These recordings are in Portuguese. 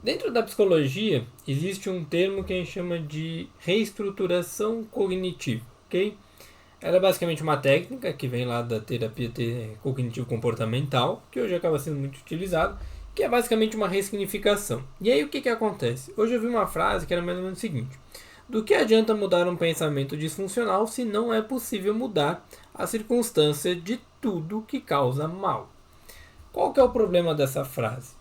Dentro da psicologia, existe um termo que a gente chama de reestruturação cognitiva, ok? Ela é basicamente uma técnica que vem lá da terapia cognitivo-comportamental, que hoje acaba sendo muito utilizada, que é basicamente uma ressignificação. E aí o que acontece? Hoje eu vi uma frase que era mais ou menos o seguinte: do que adianta mudar um pensamento disfuncional se não é possível mudar a circunstância de tudo que causa mal? Qual que é o problema dessa frase?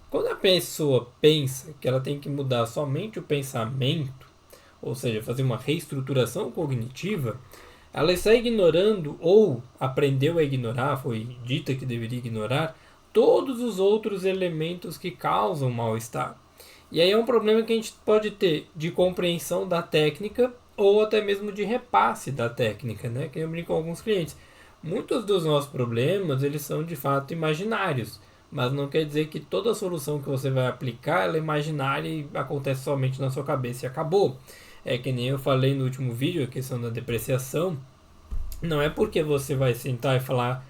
Quando a pessoa pensa que ela tem que mudar somente o pensamento, ou seja, fazer uma reestruturação cognitiva, ela está ignorando ou aprendeu a ignorar, foi dita que deveria ignorar, todos os outros elementos que causam mal-estar. E aí é um problema que a gente pode ter de compreensão da técnica ou até mesmo de repasse da técnica, né? Que eu brinco com alguns clientes. Muitos dos nossos problemas, eles são de fato imaginários, mas não quer dizer que toda solução que você vai aplicar ela é imaginária e acontece somente na sua cabeça e acabou. É que nem eu falei no último vídeo, a questão da depreciação. Não é porque você vai sentar e falar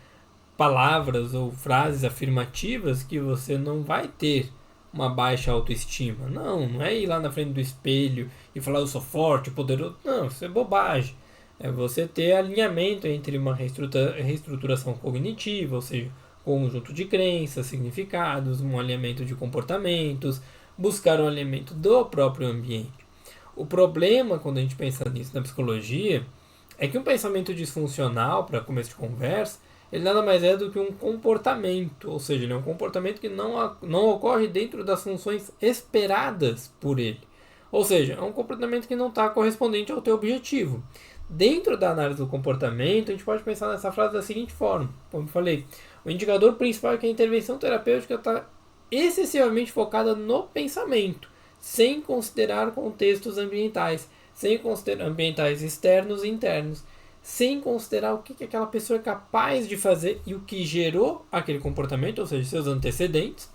palavras ou frases afirmativas que você não vai ter uma baixa autoestima. Não, não é ir lá na frente do espelho e falar eu sou forte, poderoso. Não, isso é bobagem. É você ter alinhamento entre uma reestruturação cognitiva, ou seja, conjunto de crenças, significados, um alinhamento de comportamentos, buscar um alinhamento do próprio ambiente. O problema, quando a gente pensa nisso na psicologia, é que um pensamento disfuncional, para começo de conversa, ele nada mais é do que um comportamento, ou seja, ele é um comportamento que não ocorre dentro das funções esperadas por ele. Ou seja, é um comportamento que não está correspondente ao teu objetivo. Dentro da análise do comportamento, a gente pode pensar nessa frase da seguinte forma, como eu falei, o indicador principal é que a intervenção terapêutica está excessivamente focada no pensamento, sem considerar contextos ambientais, sem considerar ambientais externos e internos, sem considerar o que aquela pessoa é capaz de fazer e o que gerou aquele comportamento, ou seja, seus antecedentes,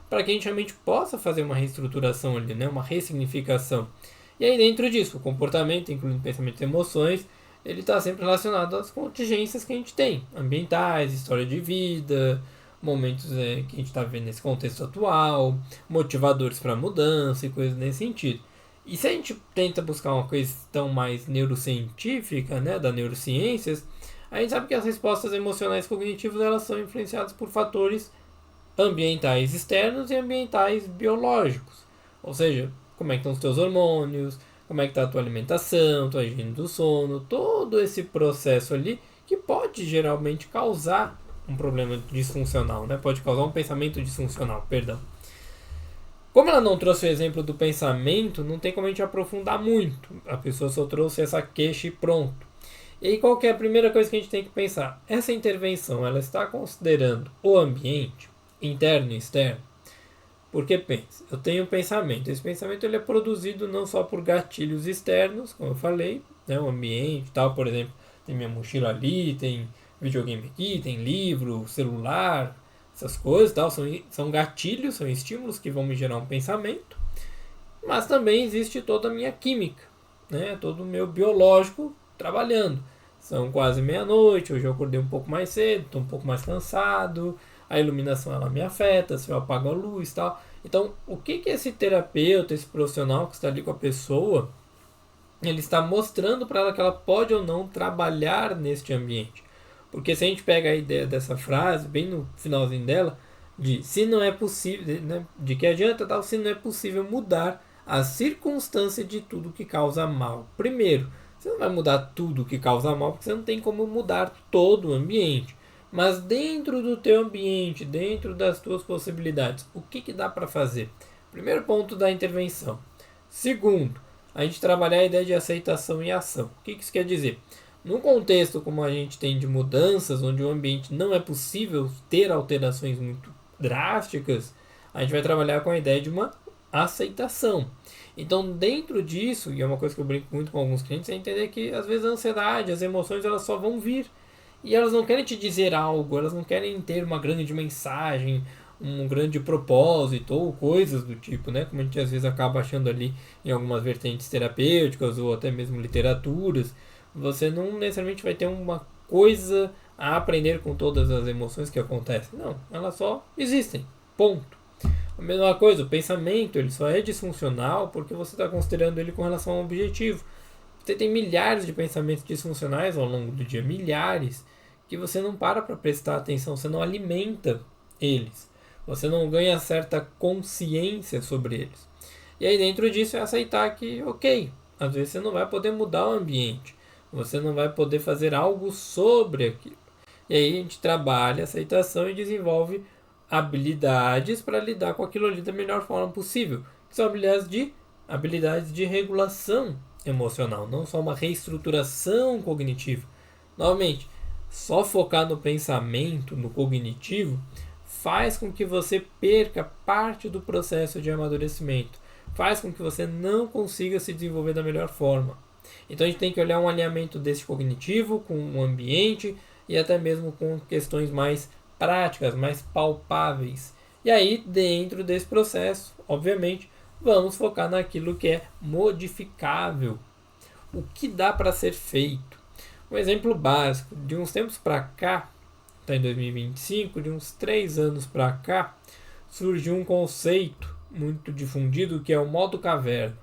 para que a gente realmente possa fazer uma reestruturação ali, né? Uma ressignificação. E aí dentro disso, o comportamento, incluindo pensamentos e emoções, ele está sempre relacionado às contingências que a gente tem, ambientais, história de vida, momentos que a gente está vivendo nesse contexto atual, motivadores para mudança e coisas nesse sentido. E se a gente tenta buscar uma questão mais neurocientífica, né, da neurociências, a gente sabe que as respostas emocionais cognitivas elas são influenciadas por fatores ambientais externos e ambientais biológicos. Ou seja, como é que estão os teus hormônios, como é que está a tua alimentação, tua higiene do sono, todo esse processo ali que pode geralmente causar um problema disfuncional, né? Pode causar um pensamento disfuncional, perdão. Como ela não trouxe o exemplo do pensamento, não tem como a gente aprofundar muito. A pessoa só trouxe essa queixa e pronto. E aí qual que é a primeira coisa que a gente tem que pensar? Essa intervenção, ela está considerando o ambiente, interno e externo? Porque pensa, eu tenho um pensamento. Esse pensamento ele é produzido não só por gatilhos externos, como eu falei, né, o ambiente, tal, por exemplo, tem minha mochila ali, tem videogame aqui, tem livro, celular, essas coisas, tal, são gatilhos, são estímulos que vão me gerar um pensamento. Mas também existe toda a minha química, né, todo o meu biológico trabalhando. São quase meia-noite, hoje eu acordei um pouco mais cedo, estou um pouco mais cansado, a iluminação ela me afeta, se eu apago a luz e tal. Então, o que esse terapeuta, esse profissional que está ali com a pessoa, ele está mostrando para ela que ela pode ou não trabalhar neste ambiente? Porque se a gente pega a ideia dessa frase, bem no finalzinho dela, de se não é possível, né, de que adianta tal, se não é possível mudar a circunstância de tudo que causa mal. Primeiro, você não vai mudar tudo que causa mal, porque você não tem como mudar todo o ambiente. Mas dentro do teu ambiente, dentro das tuas possibilidades, o que dá para fazer? Primeiro ponto da intervenção. Segundo, a gente trabalhar a ideia de aceitação e ação. O que isso quer dizer? Num contexto como a gente tem de mudanças, onde o ambiente não é possível ter alterações muito drásticas, a gente vai trabalhar com a ideia de uma aceitação. Então, dentro disso, e é uma coisa que eu brinco muito com alguns clientes, é entender que às vezes a ansiedade, as emoções, elas só vão vir. E elas não querem te dizer algo, elas não querem ter uma grande mensagem, um grande propósito ou coisas do tipo, né? Como a gente às vezes acaba achando ali em algumas vertentes terapêuticas ou até mesmo literaturas. Você não necessariamente vai ter uma coisa a aprender com todas as emoções que acontecem. Não, elas só existem. Ponto. A mesma coisa, o pensamento ele só é disfuncional porque você está considerando ele com relação ao objetivo. Você tem milhares de pensamentos disfuncionais ao longo do dia, milhares, que você não para prestar atenção, você não alimenta eles. Você não ganha certa consciência sobre eles. E aí dentro disso é aceitar que, ok, às vezes você não vai poder mudar o ambiente. Você não vai poder fazer algo sobre aquilo. E aí a gente trabalha a aceitação e desenvolve habilidades para lidar com aquilo ali da melhor forma possível. Que são habilidades de regulação emocional, não só uma reestruturação cognitiva. Novamente, só focar no pensamento, no cognitivo, faz com que você perca parte do processo de amadurecimento. Faz com que você não consiga se desenvolver da melhor forma. Então a gente tem que olhar um alinhamento desse cognitivo com o ambiente e até mesmo com questões mais práticas, mais palpáveis. E aí, dentro desse processo, obviamente, vamos focar naquilo que é modificável. O que dá para ser feito? Um exemplo básico, de uns tempos para cá, está em 2025, de uns 3 anos para cá, surgiu um conceito muito difundido que é o modo caverna.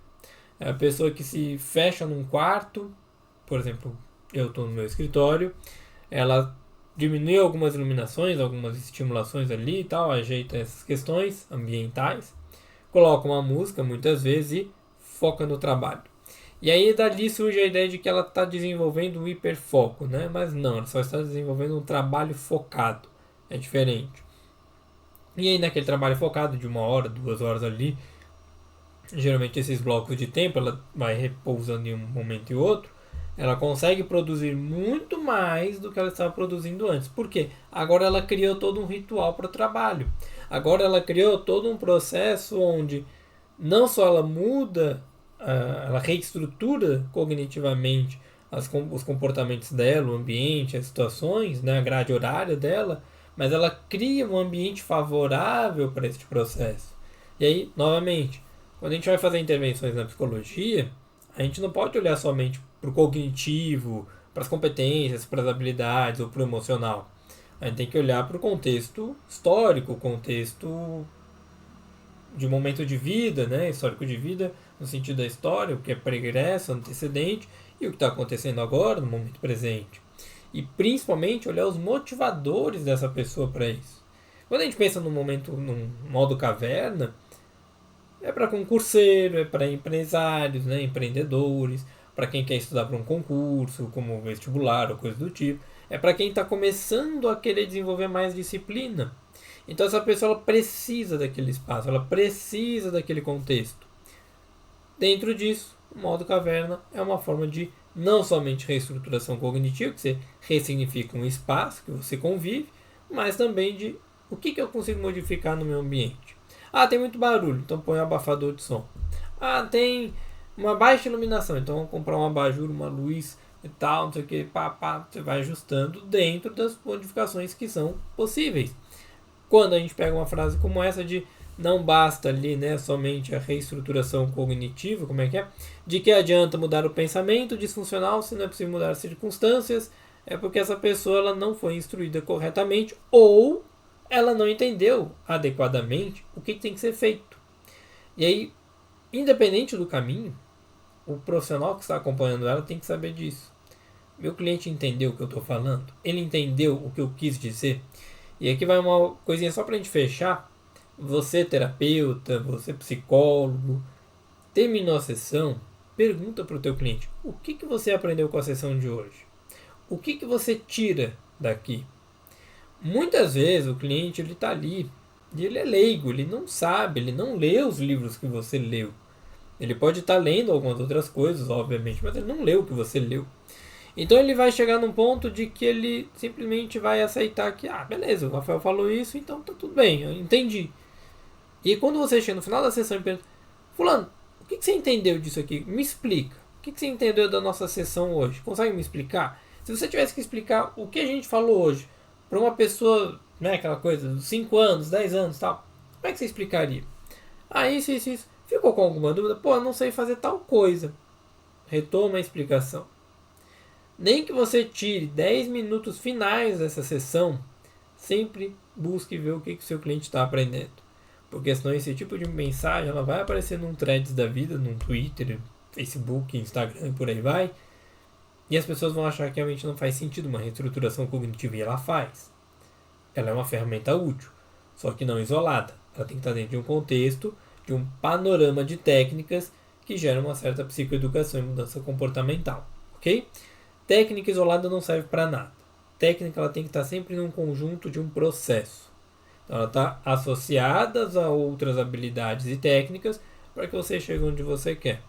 É a pessoa que se fecha num quarto, por exemplo, eu estou no meu escritório, ela diminui algumas iluminações, algumas estimulações ali e tal, ajeita essas questões ambientais, coloca uma música muitas vezes e foca no trabalho. E aí dali surge a ideia de que ela está desenvolvendo um hiperfoco, né? Mas não, ela só está desenvolvendo um trabalho focado. É diferente. E aí naquele trabalho focado de 1 hora, 2 horas ali, geralmente esses blocos de tempo, ela vai repousando em um momento e outro, ela consegue produzir muito mais do que ela estava produzindo antes. Por quê? Agora ela criou todo um ritual para o trabalho. Agora ela criou todo um processo onde não só ela muda, ela reestrutura cognitivamente os comportamentos dela, o ambiente, as situações, né, a grade horária dela, mas ela cria um ambiente favorável para este processo. E aí, novamente, quando a gente vai fazer intervenções na psicologia, a gente não pode olhar somente para o cognitivo, para as competências, para as habilidades ou para o emocional. A gente tem que olhar para o contexto histórico, o contexto de momento de vida, né? Histórico de vida, no sentido da história, o que é pregresso, antecedente, e o que está acontecendo agora, no momento presente. E principalmente olhar os motivadores dessa pessoa para isso. Quando a gente pensa num modo caverna, é para concurseiro, é para empresários, né, empreendedores, para quem quer estudar para um concurso, como vestibular ou coisa do tipo. É para quem está começando a querer desenvolver mais disciplina. Então essa pessoa ela precisa daquele espaço, ela precisa daquele contexto. Dentro disso, o modo caverna é uma forma de não somente reestruturação cognitiva, que você ressignifica um espaço que você convive, mas também de o que eu consigo modificar no meu ambiente. Ah, tem muito barulho, então põe um abafador de som. Ah, tem uma baixa iluminação, então vamos comprar um abajur, uma luz e tal, não sei o que, você vai ajustando dentro das modificações que são possíveis. Quando a gente pega uma frase como essa de não basta ali, né, somente a reestruturação cognitiva, como é que é? De que adianta mudar o pensamento disfuncional se não é possível mudar as circunstâncias? É porque essa pessoa ela não foi instruída corretamente ou ela não entendeu adequadamente o que tem que ser feito. E aí, independente do caminho, o profissional que está acompanhando ela tem que saber disso. Meu cliente entendeu o que eu estou falando? Ele entendeu o que eu quis dizer? E aqui vai uma coisinha só para a gente fechar. Você, terapeuta, você, psicólogo, terminou a sessão, pergunta para o teu cliente, o que você aprendeu com a sessão de hoje? O que você tira daqui? Muitas vezes o cliente ele está ali e ele é leigo, ele não sabe, ele não lê os livros que você leu. Ele pode estar lendo algumas outras coisas, obviamente, mas ele não leu o que você leu. Então ele vai chegar num ponto de que ele simplesmente vai aceitar que, beleza, o Rafael falou isso, então tá tudo bem, eu entendi. E quando você chega no final da sessão e pergunta, fulano, o que você entendeu disso aqui? Me explica. O que você entendeu da nossa sessão hoje? Consegue me explicar? Se você tivesse que explicar o que a gente falou hoje para uma pessoa, né, aquela coisa, dos 5 anos, 10 anos tal, como é que você explicaria? Isso. Ficou com alguma dúvida? Pô, eu não sei fazer tal coisa. Retoma a explicação. Nem que você tire 10 minutos finais dessa sessão, sempre busque ver o que o seu cliente está aprendendo. Porque senão esse tipo de mensagem ela vai aparecer num threads da vida, num Twitter, Facebook, Instagram e por aí vai. E as pessoas vão achar que realmente não faz sentido uma reestruturação cognitiva, e ela faz. Ela é uma ferramenta útil, só que não isolada. Ela tem que estar dentro de um contexto, de um panorama de técnicas que geram uma certa psicoeducação e mudança comportamental, ok? Técnica isolada não serve para nada. Técnica ela tem que estar sempre num conjunto de um processo. Então, ela está associada a outras habilidades e técnicas para que você chegue onde você quer.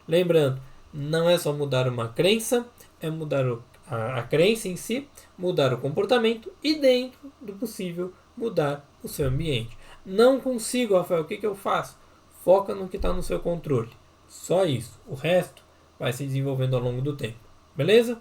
Lembrando, não é só mudar uma crença, é mudar a crença em si, mudar o comportamento e, dentro do possível, mudar o seu ambiente. Não consigo, Rafael, o que eu faço? Foca no que está no seu controle. Só isso. O resto vai se desenvolvendo ao longo do tempo. Beleza?